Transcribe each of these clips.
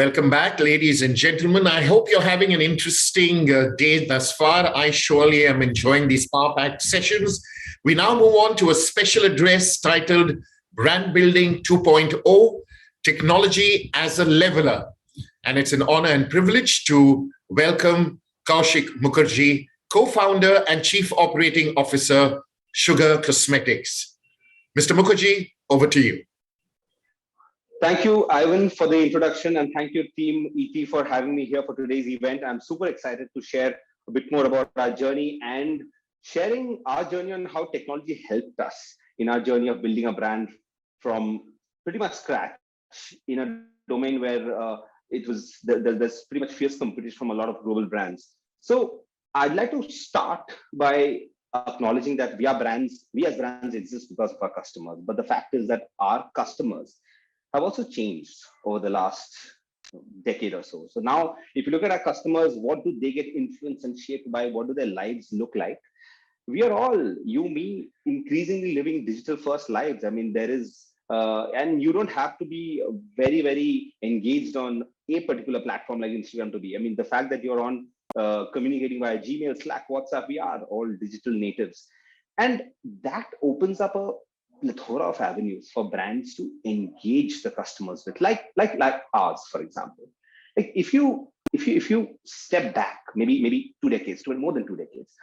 Welcome back, ladies and gentlemen. I hope you're having an interesting day thus far. I surely am enjoying these power packed sessions. We now move on to a special address titled Brand Building 2.0 Technology as a Leveler. And it's an honor and privilege to welcome Kaushik Mukherjee, co founder and chief operating officer, Sugar Cosmetics. Mr. Mukherjee, over to you. Thank you, Ivan, for the introduction, and thank you, Team ET, for having me here for today's event. I'm super excited to share a bit more about our journey and sharing our journey on how technology helped us in our journey of building a brand from pretty much scratch in a domain where there's pretty much fierce competition from a lot of global brands. So I'd like to start by acknowledging that we as brands exist because of our customers. But the fact is that our customers have also changed over the last decade or so. So now, if you look at our customers, what do they get influenced and shaped by? What do their lives look like? We are all, you, me, increasingly living digital first lives. I mean, there is, and you don't have to be very, very engaged on a particular platform like Instagram to be. I mean, the fact that you're on communicating via Gmail, Slack, WhatsApp, we are all digital natives. And that opens up a plethora of avenues for brands to engage the customers with, like ours, for example. Like if you step back, maybe 2 decades, more than 2 decades,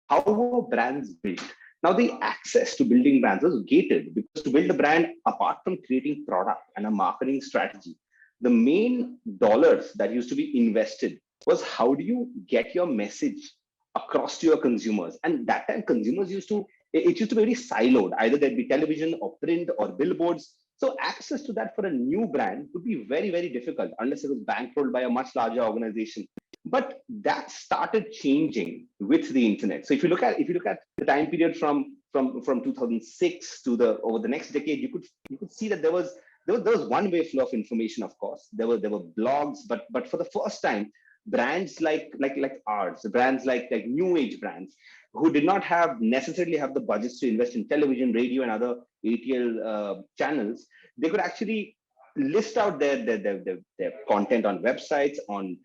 how were brands built? Now the access to building brands was gated, because to build a brand, apart from creating product and a marketing strategy, the main dollars that used to be invested was how do you get your message across to your consumers. And that time consumers used to be very siloed. Either there'd be television or print or billboards. So access to that for a new brand would be very, very difficult unless it was bankrolled by a much larger organization. But that started changing with the internet. So if you look at the time period from 2006 to over the next decade, you could see that there was one way flow of information. Of course, there were blogs, but for the first time, brands like ours, brands like new age brands, who did not necessarily have the budgets to invest in television, radio, and other ATL channels, they could actually list out their content on websites, on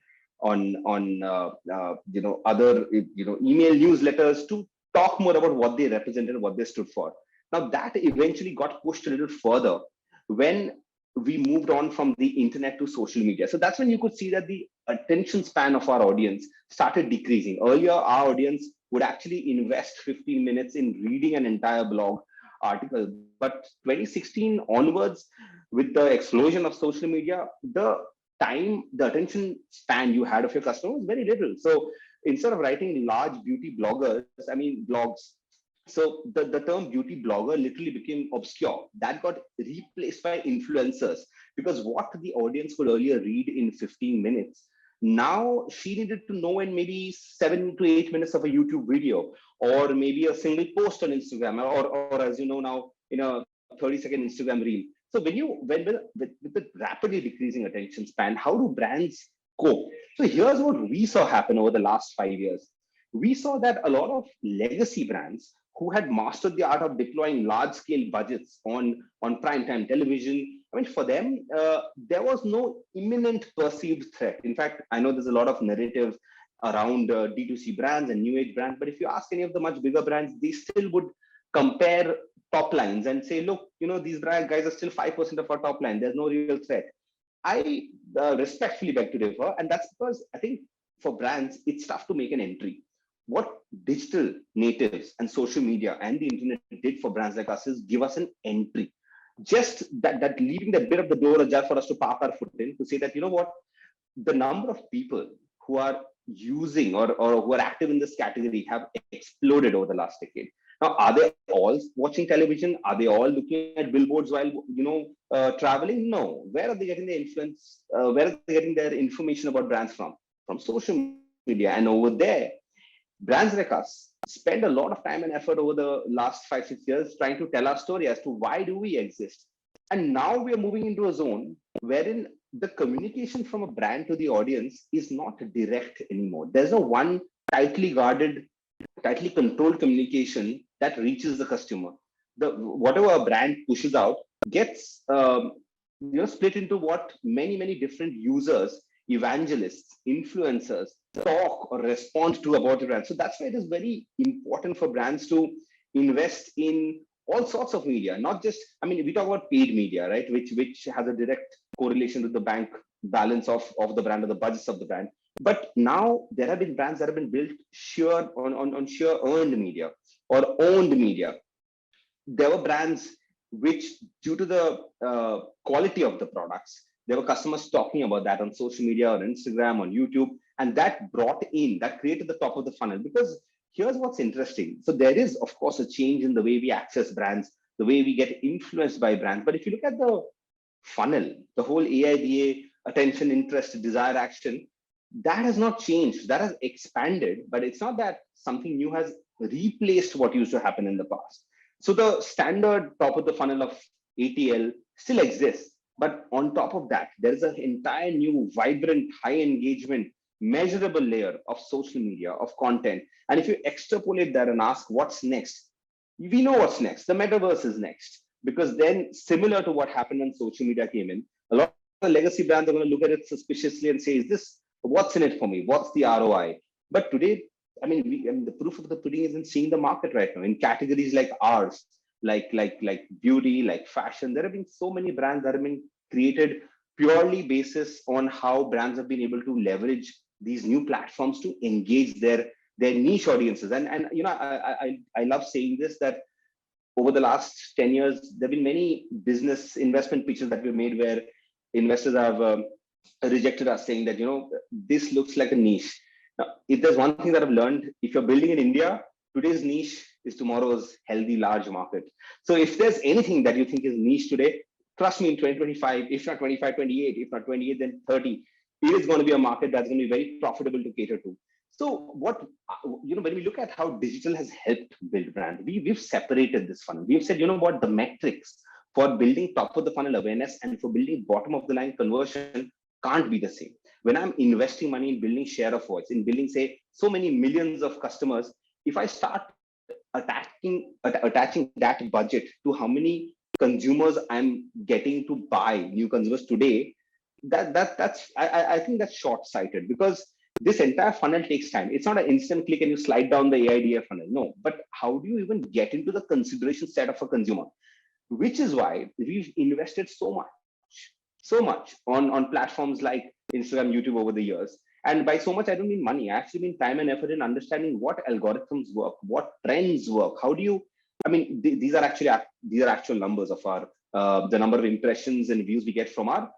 other email newsletters to talk more about what they represented, what they stood for. Now that eventually got pushed a little further when we moved on from the internet to social media. So that's when you could see that the attention span of our audience started decreasing. Earlier, our audience would actually invest 15 minutes in reading an entire blog article. But 2016 onwards, with the explosion of social media, the attention span you had of your customer was very little. So instead of writing large beauty blogs, so the term beauty blogger literally became obscure. That got replaced by influencers, because what the audience could earlier read in 15 minutes, now she needed to know in maybe 7 to 8 minutes of a YouTube video, or maybe a single post on Instagram, or as you know now, in a 30-second Instagram reel. So with the rapidly decreasing attention span, how do brands cope? So here's what we saw happen over the last 5 years. We saw that a lot of legacy brands who had mastered the art of deploying large-scale budgets on primetime television, I mean, for them, there was no imminent perceived threat. In fact, I know there's a lot of narrative around D2C brands and new age brands, but if you ask any of the much bigger brands, they still would compare top lines and say, look, these guys are still 5% of our top line. There's no real threat. I respectfully beg to differ, and that's because I think for brands, it's tough to make an entry. What digital natives and social media and the internet did for brands like us is give us an entry. Just that leaving that bit of the door ajar for us to park our foot in, to say that, the number of people who are using or who are active in this category have exploded over the last decade. Now, are they all watching television? Are they all looking at billboards while traveling? No. Where are they getting their influence? Where are they getting their information about brands from? From social media. And over there, brands like us spend a lot of time and effort over the last 5-6 years trying to tell our story as to why do we exist. And now we are moving into a zone wherein the communication from a brand to the audience is not direct anymore. There's no one tightly guarded, tightly controlled communication that reaches the customer. Whatever a brand pushes out gets split into what many different users, evangelists, influencers talk or respond to about the brand. So that's why it is very important for brands to invest in all sorts of media, not just, I mean, we talk about paid media, right, which has a direct correlation with the bank balance of the brand or the budgets of the brand. But now there have been brands that have been built sheer on sheer earned media or owned media. There were brands which, due to the quality of the products, there were customers talking about that on social media, on Instagram, on YouTube, and that created the top of the funnel. Because here's what's interesting. So there is, of course, a change in the way we access brands, the way we get influenced by brands. But if you look at the funnel, the whole AIDA, attention, interest, desire, action, that has not changed. That has expanded, but it's not that something new has replaced what used to happen in the past. So the standard top of the funnel of ATL still exists, but on top of that, there is an entire new, vibrant, high engagement, measurable layer of social media, of content. And if you extrapolate that and ask what's next, we know what's next. The metaverse is next, because then, similar to what happened when social media came in, a lot of the legacy brands are going to look at it suspiciously and say, "Is this, what's in it for me? What's the ROI?" But today, I mean, the proof of the pudding is in seeing the market right now in categories like ours, like beauty, like fashion. There have been so many brands that have been created purely basis on how brands have been able to leverage these new platforms to engage their niche audiences. And I love saying this, that over the last 10 years, there have been many business investment pitches that we've made where investors have rejected us, saying that, this looks like a niche. Now, if there's one thing that I've learned, if you're building in India, today's niche is tomorrow's healthy, large market. So if there's anything that you think is niche today, trust me, in 2025, if not 25, 28, if not 28, then 30, it is going to be a market that's going to be very profitable to cater to. So when we look at how digital has helped build brand, we've separated this funnel. We've said, the metrics for building top of the funnel awareness and for building bottom of the line conversion can't be the same. When I'm investing money in building share of voice, in building, say, so many millions of customers, if I start attaching that budget to how many consumers I'm getting to buy, new consumers today, I think that's short-sighted, because this entire funnel takes time. It's not an instant click and you slide down the AIDA funnel. No, but how do you even get into the consideration set of a consumer? Which is why we've invested so much on platforms like Instagram, YouTube over the years. And by so much, I don't mean money. I actually mean time and effort in understanding what algorithms work, what trends work. How do you, these are actual numbers of our, the number of impressions and views we get from our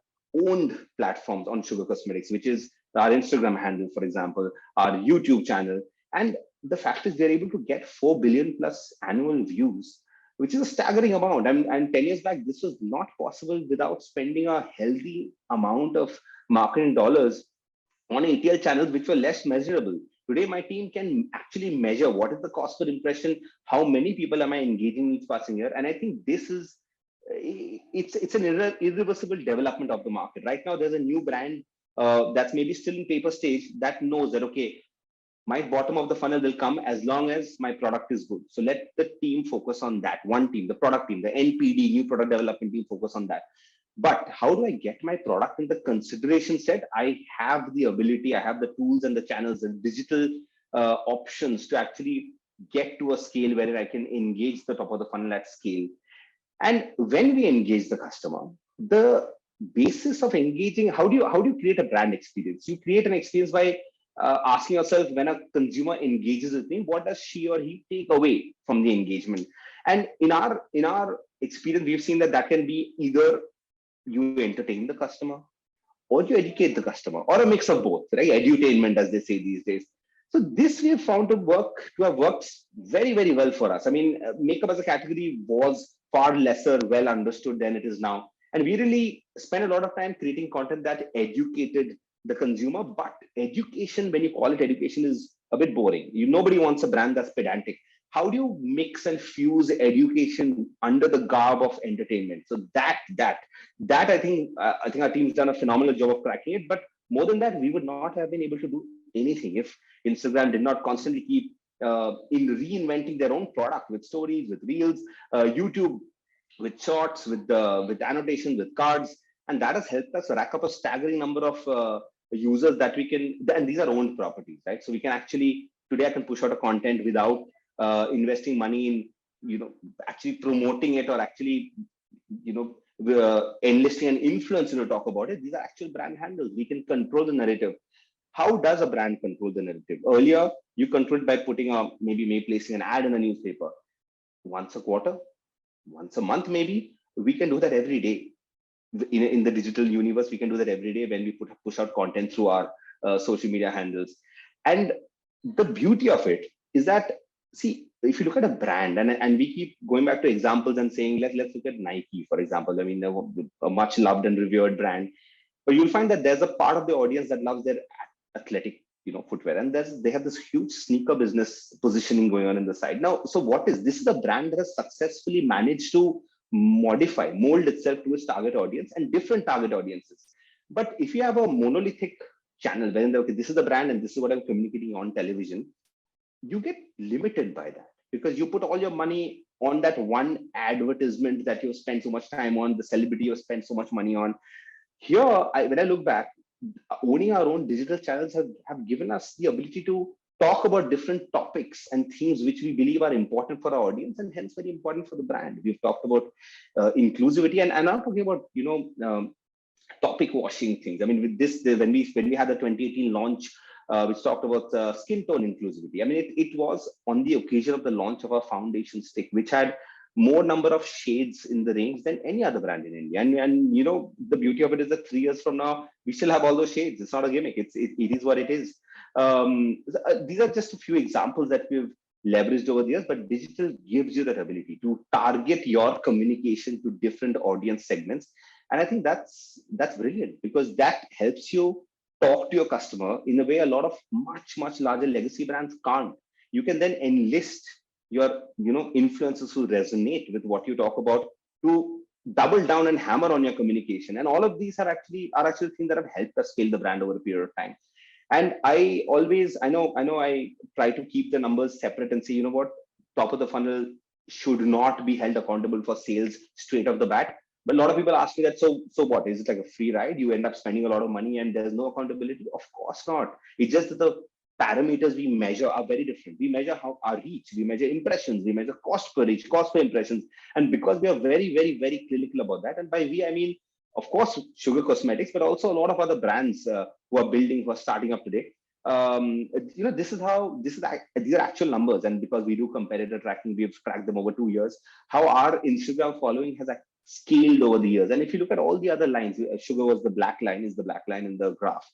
owned platforms on Sugar Cosmetics, which is our Instagram handle, for example, our YouTube channel. And the fact is, they're able to get 4 billion plus annual views, which is a staggering amount. And 10 years back, this was not possible without spending a healthy amount of marketing dollars on ATL channels, which were less measurable. Today, my team can actually measure what is the cost per impression, how many people am I engaging each passing year. And I think this is, it's an irreversible development of the market. Right now, there's a new brand that's maybe still in paper stage that knows that, okay, my bottom of the funnel will come as long as my product is good. So let the team focus on that. One team, the product team, the NPD, new product development team, focus on that. But how do I get my product in the consideration set? I have the ability, I have the tools and the channels and digital options to actually get to a scale where I can engage the top of the funnel at scale. And when we engage the customer, the basis of engaging, how do you create a brand experience? You create an experience by asking yourself, when a consumer engages with me, what does she or he take away from the engagement? And in our experience, we've seen that can be either you entertain the customer or you educate the customer, or a mix of both, right? Edutainment, as they say these days. So this we have found to have worked very, very well for us. I mean, makeup as a category was far lesser well understood than it is now. And we really spent a lot of time creating content that educated the consumer. But education, when you call it education, is a bit boring. Nobody wants a brand that's pedantic. How do you mix and fuse education under the garb of entertainment? So that I think our team's done a phenomenal job of cracking it. But more than that, we would not have been able to do anything if Instagram did not constantly keep in reinventing their own product with stories, with reels, YouTube with shorts, with annotations, with cards. And that has helped us rack up a staggering number of users that we can, and these are owned properties, right? So we can actually, today I can push out a content without investing money in, actually promoting it or actually, enlisting an influencer to talk about it. These are actual brand handles. We can control the narrative. How does a brand control the narrative? Earlier, you controlled by putting maybe placing an ad in a newspaper once a quarter, once a month, maybe. We can do that every day. In the digital universe, we can do that every day when we push out content through our social media handles. And the beauty of it is that, see, if you look at a brand, and we keep going back to examples and saying, let's look at Nike, for example. I mean, a much loved and revered brand, but you'll find that there's a part of the audience that loves their athletic, footwear, and they have this huge sneaker business positioning going on in the side. Now, so what is this? Is a brand that has successfully managed to mold itself to its target audience and different target audiences. But if you have a monolithic channel, when okay, this is the brand and this is what I'm communicating on television, you get limited by that because you put all your money on that one advertisement that you spend so much time on, the celebrity you spend so much money on. Here, when I look back, owning our own digital channels have given us the ability to talk about different topics and themes which we believe are important for our audience and hence very important for the brand. We've talked about inclusivity, and I'm not talking about topic washing things. I mean, with this, when we had the 2018 launch, which talked about skin tone inclusivity. I mean, it was on the occasion of the launch of our foundation stick, which had more number of shades in the range than any other brand in India. And the beauty of it is that 3 years from now, we still have all those shades. It's not a gimmick. It is what it is. These are just a few examples that we've leveraged over the years, but digital gives you that ability to target your communication to different audience segments. And I think that's brilliant because that helps you talk to your customer in a way a lot of much larger legacy brands can't. You can then enlist your influencers who resonate with what you talk about to double down and hammer on your communication. And all of these are actually things that have helped us scale the brand over a period of time. And I know I try to keep the numbers separate and say, what, top of the funnel should not be held accountable for sales straight off the bat. But a lot of people ask me that, so what? Is it like a free ride? You end up spending a lot of money and there's no accountability? Of course not. It's just that the parameters we measure are very different. We measure our reach, we measure impressions, we measure cost per reach, cost per impressions. And because we are very clinical about that, and by we, I mean, of course, Sugar Cosmetics, but also a lot of other brands who are starting up today. These are actual numbers. And because we do competitor tracking, we've tracked them over 2 years, how our Instagram following has scaled over the years. And if you look at all the other lines, Sugar was the black line in the graph.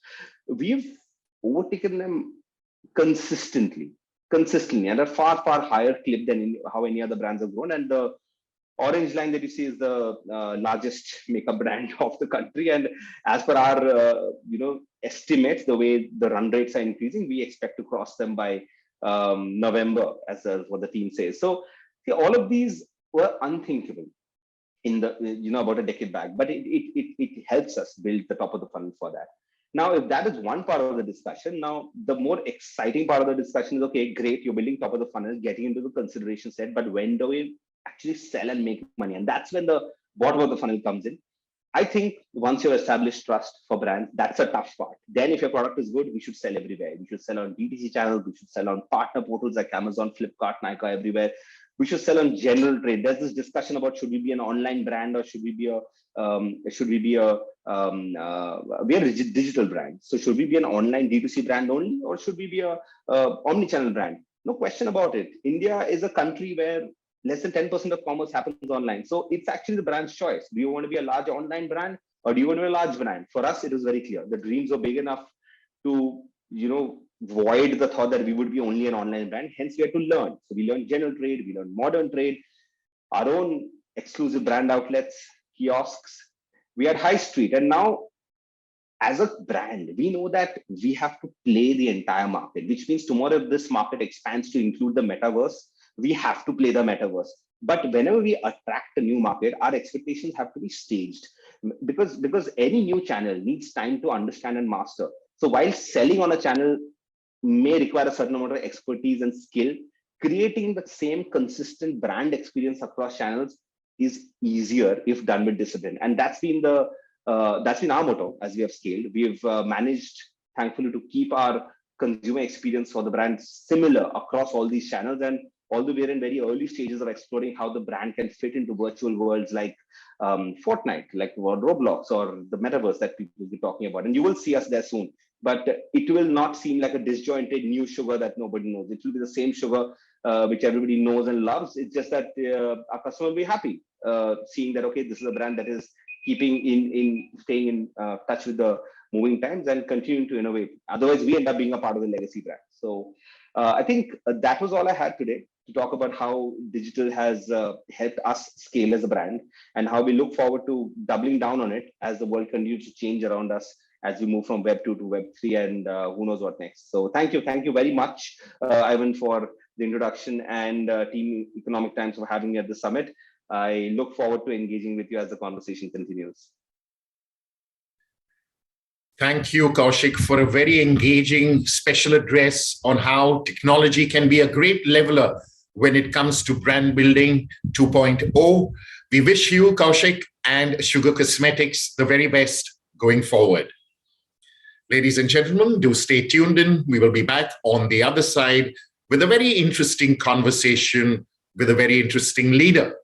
We've overtaken them consistently at a far higher clip than how any other brands have grown. And the orange line that you see is the largest makeup brand of the country. And as per our estimates, the way the run rates are increasing, we expect to cross them by November, as what the team says. So all of these were unthinkable in the about a decade back, but it helps us build the top of the funnel for that. Now, if that is one part of the discussion, now the more exciting part of the discussion is, okay, great, you're building top of the funnel, getting into the consideration set, but when do we actually sell and make money? And that's when the bottom of the funnel comes in. I think once you've established trust for brands, that's a tough part. Then if your product is good, we should sell everywhere. We should sell on DTC channels, we should sell on partner portals like Amazon, Flipkart, Nykaa, everywhere. We should sell on general trade. There's this discussion about should we be an online brand or should we be a digital brand? So should we be an online D2C brand only, or should we be a omni-channel brand? No question about it. India is a country where less than 10% of commerce happens online. So it's actually the brand's choice. Do you want to be a large online brand or do you want to be a large brand? For us, it was very clear. The dreams were big enough to, void the thought that we would be only an online brand. Hence, we had to learn. So we learned general trade, we learned modern trade, our own exclusive brand outlets, kiosks. We had high street. And now, as a brand, we know that we have to play the entire market, which means tomorrow, if this market expands to include the metaverse, we have to play the metaverse. But whenever we attract a new market, our expectations have to be staged because any new channel needs time to understand and master. So while selling on a channel may require a certain amount of expertise and skill, creating the same consistent brand experience across channels is easier if done with discipline. And that's been the That's been our motto as we have scaled. We've managed, thankfully, to keep our consumer experience for the brand similar across all these channels. And although we're in very early stages of exploring how the brand can fit into virtual worlds like Fortnite, like Roblox or the metaverse that people will be talking about. And you will see us there soon. But it will not seem like a disjointed new sugar that nobody knows. It will be the same sugar which everybody knows and loves. It's just that our customer will be happy seeing that, okay, this is a brand that is keeping staying in touch with the moving times and continuing to innovate. Otherwise, we end up being a part of the legacy brand. So I think that was all I had today to talk about how digital has helped us scale as a brand and how we look forward to doubling down on it as the world continues to change around us as we move from Web 2 to Web 3 and who knows what next. So thank you very much, Ivan, for the introduction and Team Economic Times for having me at the summit. I look forward to engaging with you as the conversation continues. Thank you, Kaushik, for a very engaging special address on how technology can be a great leveler when it comes to brand building 2.0. We wish you, Kaushik, and Sugar Cosmetics the very best going forward. Ladies and gentlemen, do stay tuned in. We will be back on the other side with a very interesting conversation with a very interesting leader.